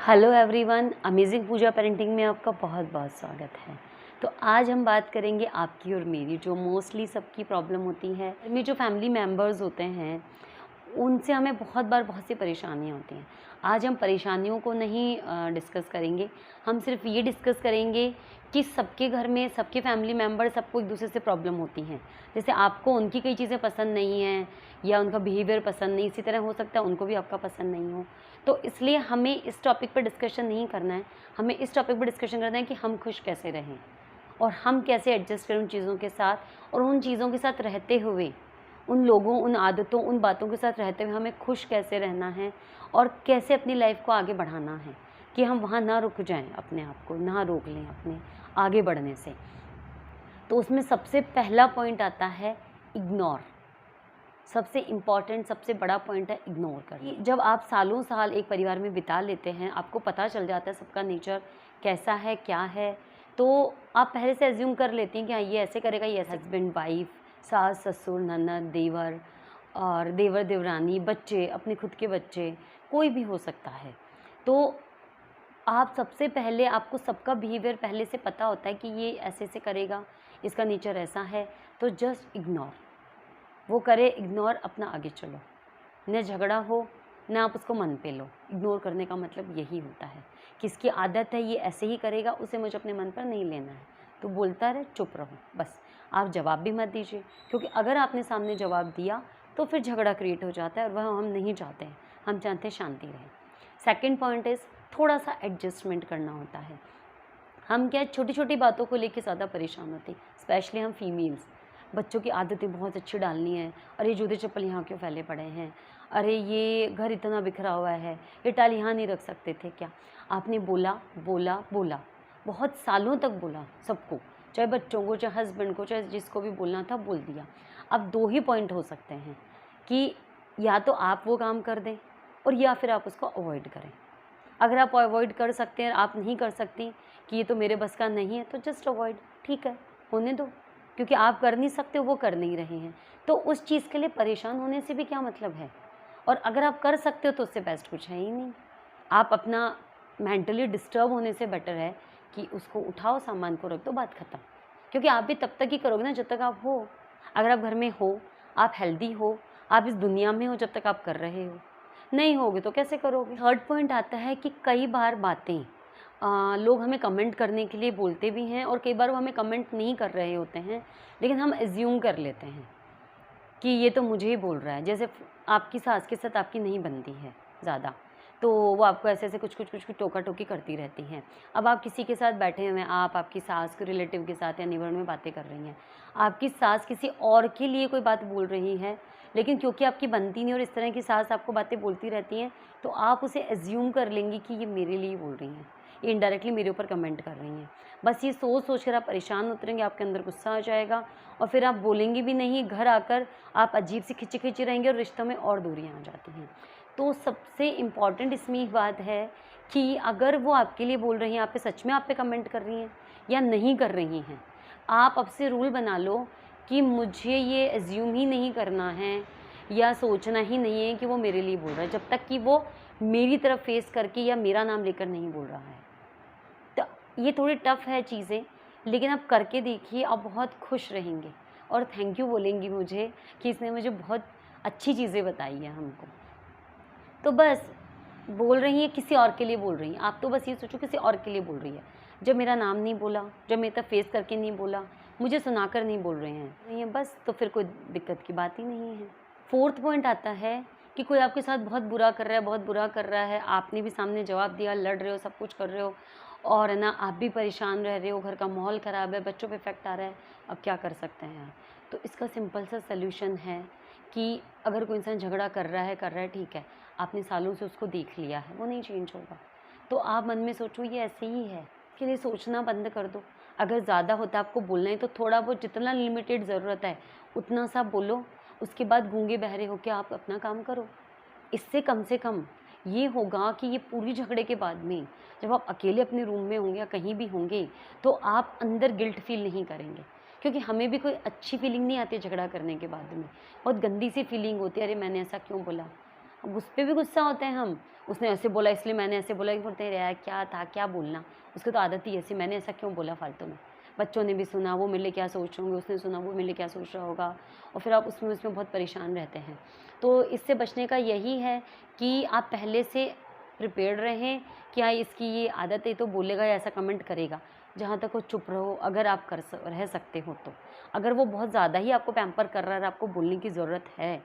Hello everyone, amazing पूजा parenting में आपका बहुत बहुत स्वागत है। तो आज हम बात करेंगे आपकी और मेरी जो मोस्टली सबकी प्रॉब्लम होती है। में जो फैमिली मेम्बर्स होते हैं उनसे हमें बहुत बार बहुत सी परेशानियाँ होती हैं। आज हम परेशानियों को नहीं डिस्कस करेंगे, हम सिर्फ ये डिस्कस करेंगे कि सबके घर में सबके फैमिली मेम्बर सबको एक दूसरे से प्रॉब्लम होती हैं। जैसे आपको उनकी कई चीज़ें पसंद नहीं हैं या उनका बिहेवियर पसंद नहीं, इसी तरह हो सकता है उनको भी आपका पसंद नहीं हो। तो इसलिए हमें इस टॉपिक पर डिस्कशन नहीं करना है, हमें इस टॉपिक पर डिस्कशन करना है कि हम खुश कैसे रहें और हम कैसे एडजस्ट करें उन चीज़ों के साथ, और उन चीज़ों के साथ रहते हुए, उन लोगों, उन आदतों, उन बातों के साथ रहते हुए हमें खुश कैसे रहना है और कैसे अपनी लाइफ को आगे बढ़ाना है कि हम वहाँ ना रुक जाएं, अपने आप को ना रोक लें अपने आगे बढ़ने से। तो उसमें सबसे पहला पॉइंट आता है इग्नोर। सबसे इम्पॉर्टेंट, सबसे बड़ा पॉइंट है इग्नोर करना। जब आप सालों साल एक परिवार में बिता लेते हैं, आपको पता चल जाता है सबका नेचर कैसा है, क्या है, तो आप पहले से एज्यूम कर लेती हैं कि हाँ ये ऐसे करेगा, ये ऐसे। हस्बैंड वाइफ, सास ससुर, ननद देवर और देवर देवरानी, बच्चे, अपने खुद के बच्चे, कोई भी हो सकता है। तो आप सबसे पहले, आपको सबका बिहेवियर पहले से पता होता है कि ये ऐसे से करेगा, इसका नेचर ऐसा है, तो जस्ट इग्नोर। वो करे इग्नोर, अपना आगे चलो, न झगड़ा हो न आप उसको मन पे लो। इग्नोर करने का मतलब यही होता है कि इसकी आदत है, ये ऐसे ही करेगा, उसे मुझे अपने मन पर नहीं लेना है, तो बोलता रहे, चुप रहो बस। आप जवाब भी मत दीजिए, क्योंकि अगर आपने सामने जवाब दिया तो फिर झगड़ा क्रिएट हो जाता है और वह हम नहीं चाहते हैं। हम चाहते हैं शांति रहे। सेकेंड पॉइंट इज़ थोड़ा सा एडजस्टमेंट करना होता है। हम क्या छोटी छोटी बातों को लेकर ज़्यादा परेशान होते हैं, स्पेशली हम फीमेल्स। बच्चों की आदतें बहुत अच्छी डालनी है। अरे जूते चप्पल यहाँ क्यों फैले पड़े हैं, अरे ये घर इतना बिखरा हुआ है, ये टाल यहाँ नहीं रख सकते थे क्या। आपने बोला बोला बोला, बहुत सालों तक बोला सबको, चाहे बच्चों को, चाहे हस्बैंड को, चाहे जिसको भी बोलना था बोल दिया। अब दो ही पॉइंट हो सकते हैं कि या तो आप वो काम कर दें और या फिर आप उसको अवॉइड करें। अगर आप अवॉइड कर सकते हैं, आप नहीं कर सकती कि ये तो मेरे बस का नहीं है, तो जस्ट अवॉइड, ठीक है, होने दो, क्योंकि आप कर नहीं सकते, वो कर नहीं रहे हैं, तो उस चीज़ के लिए परेशान होने से भी क्या मतलब है। और अगर आप कर सकते हो तो उससे बेस्ट कुछ है ही नहीं। आप अपना मेंटली डिस्टर्ब होने से बेटर है कि उसको उठाओ, सामान को रख दो, बात ख़त्म। क्योंकि आप भी तब तक ही करोगे ना जब तक आप हो। अगर आप घर में हो, आप हेल्दी हो, आप इस दुनिया में हो, जब तक आप कर रहे हो, नहीं होगे तो कैसे करोगे। थर्ड पॉइंट आता है कि कई बार बातें लोग हमें कमेंट करने के लिए बोलते भी हैं और कई बार वो हमें कमेंट नहीं कर रहे होते हैं, लेकिन हम एज्यूम कर लेते हैं कि ये तो मुझे ही बोल रहा है। जैसे आपकी सास के साथ आपकी नहीं बनती है ज़्यादा, तो वो आपको ऐसे ऐसे कुछ टोका टोकी करती रहती हैं। अब आप किसी के साथ बैठे हुए हैं, आप आपकी सास के रिलेटिव के साथ या नेबर में बातें कर रही हैं, आपकी सास किसी और के लिए कोई बात बोल रही है, लेकिन क्योंकि आपकी बनती नहीं और इस तरह की सास आपको बातें बोलती रहती हैं, तो आप उसे एज्यूम कर लेंगी कि ये मेरे लिए बोल रही हैं, ये इनडायरेक्टली मेरे ऊपर कमेंट कर रही हैं। बस ये सोच सोच कर आप परेशान उतरेंगे, आपके अंदर गुस्सा आ जाएगा और फिर आप बोलेंगे भी नहीं। घर आकर आप अजीब सी खिंची खिंची रहेंगे और रिश्तों में और दूरियां आ जाती हैं। तो सबसे इम्पॉर्टेंट इसमें एक बात है कि अगर वो आपके लिए बोल रही हैं, आप पे सच में आप पे कमेंट कर रही हैं या नहीं कर रही हैं, आप अब से रूल बना लो कि मुझे ये एज्यूम ही नहीं करना है या सोचना ही नहीं है कि वो मेरे लिए बोल रहा है, जब तक कि वो मेरी तरफ फेस करके या मेरा नाम लेकर नहीं बोल रहा है। तो ये थोड़ी टफ है चीज़ें, लेकिन आप करके देखिए, आप बहुत खुश रहेंगे और थैंक यू बोलेंगी मुझे कि इसने मुझे बहुत अच्छी चीज़ें बताई हैं हमको। तो बस बोल रही हैं, किसी और के लिए बोल रही हैं, आप तो बस ये सोचो किसी और के लिए बोल रही है। जब मेरा नाम नहीं बोला, जब मेरे तक फेस करके नहीं बोला, मुझे सुनाकर नहीं बोल रहे हैं, नहीं है बस, तो फिर कोई दिक्कत की बात ही नहीं है। फोर्थ पॉइंट आता है कि कोई आपके साथ बहुत बुरा कर रहा है, बहुत बुरा कर रहा है, आपने भी सामने जवाब दिया, लड़ रहे हो, सब कुछ कर रहे हो और है ना, आप भी परेशान रह रहे हो, घर का माहौल ख़राब है, बच्चों पे इफेक्ट आ रहा है, अब क्या कर सकते हैं आप। तो इसका सिंपल सा सल्यूशन है कि अगर कोई इंसान झगड़ा कर रहा है, ठीक है, आपने सालों से उसको देख लिया है, वो नहीं चेंज होगा, तो आप मन में सोचो ये ऐसे ही है, के लिए सोचना बंद कर दो। अगर ज़्यादा होता है आपको बोलना है तो थोड़ा बहुत, जितना लिमिटेड ज़रूरत है उतना सा बोलो, उसके बाद गूंगे बहरे होकर आप अपना काम करो। इससे कम से कम ये होगा कि ये पूरी झगड़े के बाद में जब आप अकेले अपने रूम में होंगे या कहीं भी होंगे, तो आप अंदर गिल्ट फील नहीं करेंगे, क्योंकि हमें भी कोई अच्छी फीलिंग नहीं आती झगड़ा करने के बाद में, बहुत गंदी सी फीलिंग होती है, अरे मैंने ऐसा क्यों बोला, अब उस पे भी गुस्सा होते हैं हम, उसने ऐसे बोला इसलिए मैंने ऐसे बोला, कि बोलते हैं यार क्या था, क्या बोलना, उसकी तो आदत ही ऐसी, मैंने ऐसा क्यों बोला फालतू में। बच्चों ने भी सुना, वो मेरे लिए क्या सोच रहे होंगे, उसने सुना वो मेरे लिए क्या सोच रहा होगा, और फिर आप उसमें बहुत परेशान रहते हैं। तो इससे बचने का यही है कि आप पहले से प्रिपेयर्ड रहें कि हाँ, इसकी ये आदत है तो बोलेगा या ऐसा कमेंट करेगा। जहाँ तक वो चुप रहो, अगर आप रह सकते हो तो। अगर वो बहुत ज़्यादा ही आपको पैम्पर कर रहा है और आपको बोलने की ज़रूरत है,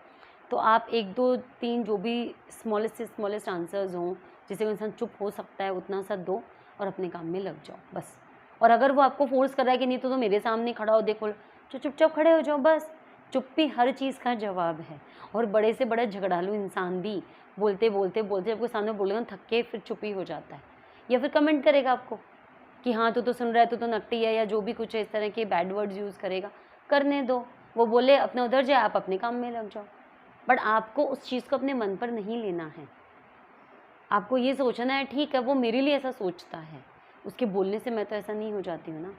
तो आप 1, 2, 3 जो भी स्मॉलेस्ट से स्मॉलेस्ट आंसर्स हों, जिससे वो इंसान चुप हो सकता है, उतना सा दो और अपने काम में लग जाओ, बस। और अगर वो आपको फ़ोर्स कर रहा है कि नहीं तो मेरे सामने खड़ा हो, देखो, तो चुपचाप खड़े हो जाओ, बस। चुप्पी हर चीज़ का जवाब है। और बड़े से बड़ा झगड़ालू इंसान भी बोलते जब कोई सामने बोलेगा ना, थक के फिर चुप ही हो जाता है, या फिर कमेंट करेगा आपको कि हाँ, तू तो सुन रहा है, तू तो नकटी है, या जो भी कुछ है इस तरह के बैड वर्ड्स यूज़ करेगा। करने दो, वो बोले अपना उधर जाए, आप अपने काम में लग जाओ। बट आपको उस चीज़ को अपने मन पर नहीं लेना है। आपको ये सोचना है ठीक है, वो मेरे लिए ऐसा सोचता है, उसके बोलने से मैं तो ऐसा नहीं हो जाती हूँ ना।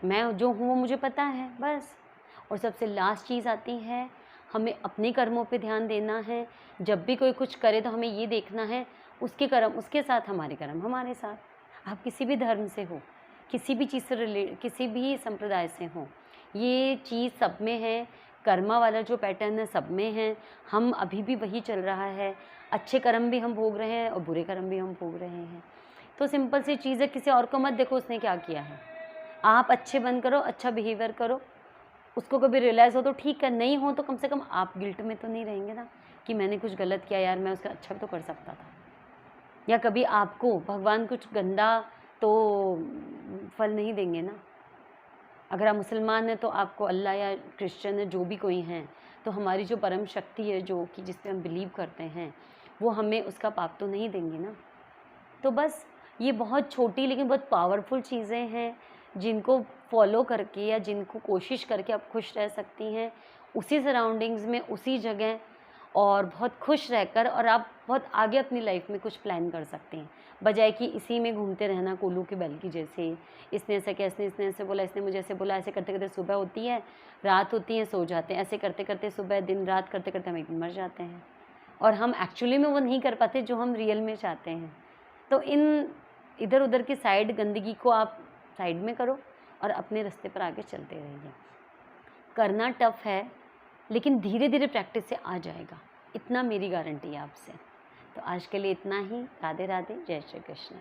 मैं जो हूँ वो मुझे पता है, बस। और सबसे लास्ट चीज़ आती है, हमें अपने कर्मों पे ध्यान देना है। जब भी कोई कुछ करे तो हमें ये देखना है, उसके कर्म उसके साथ, हमारे कर्म हमारे साथ। आप किसी भी धर्म से हो, किसी भी चीज़ से किसी भी संप्रदाय से हो, ये चीज़ सब में है। कर्मा वाला जो पैटर्न है सब में है। हम अभी भी वही चल रहा है। अच्छे कर्म भी हम भोग रहे हैं और बुरे कर्म भी हम भोग रहे हैं। तो सिंपल सी चीज़ है, किसी और को मत देखो उसने क्या किया है। आप अच्छे बन करो, अच्छा बिहेवियर करो। उसको कभी रियलाइज़ हो तो ठीक है, नहीं हो तो कम से कम आप गिल्ट में तो नहीं रहेंगे ना कि मैंने कुछ गलत किया, यार मैं उसका अच्छा भी तो कर सकता था। या कभी आपको भगवान कुछ गंदा तो फल नहीं देंगे ना। अगर आप मुसलमान हैं तो आपको अल्लाह या क्रिश्चियन है, जो भी कोई हैं, तो हमारी जो परम शक्ति है, जो कि जिस पे हम बिलीव करते हैं, वो हमें उसका पाप तो नहीं देंगे ना। तो बस ये बहुत छोटी लेकिन बहुत पावरफुल चीज़ें हैं, जिनको फॉलो करके या जिनको कोशिश करके आप खुश रह सकती हैं, उसी सराउंडिंग्स में, उसी जगह, और बहुत खुश रहकर, और आप बहुत आगे अपनी लाइफ में कुछ प्लान कर सकते हैं, बजाय कि इसी में घूमते रहना कोलू की बैल की जैसे। इसने ऐसा किया, इसने ऐसे बोला, इसने मुझे ऐसे बोला, ऐसे करते करते सुबह होती है, रात होती है, सो जाते हैं, ऐसे करते करते सुबह दिन रात करते करते हम एक दिन मर जाते हैं, और हम एक्चुअली में वो नहीं कर पाते जो हम रियल में चाहते हैं। तो इन इधर उधर की साइड गंदगी को आप साइड में करो और अपने रास्ते पर आगे चलते रहिए। करना टफ है, लेकिन धीरे धीरे प्रैक्टिस से आ जाएगा, इतना मेरी गारंटी है आपसे। तो आज के लिए इतना ही। राधे राधे, जय श्री कृष्ण।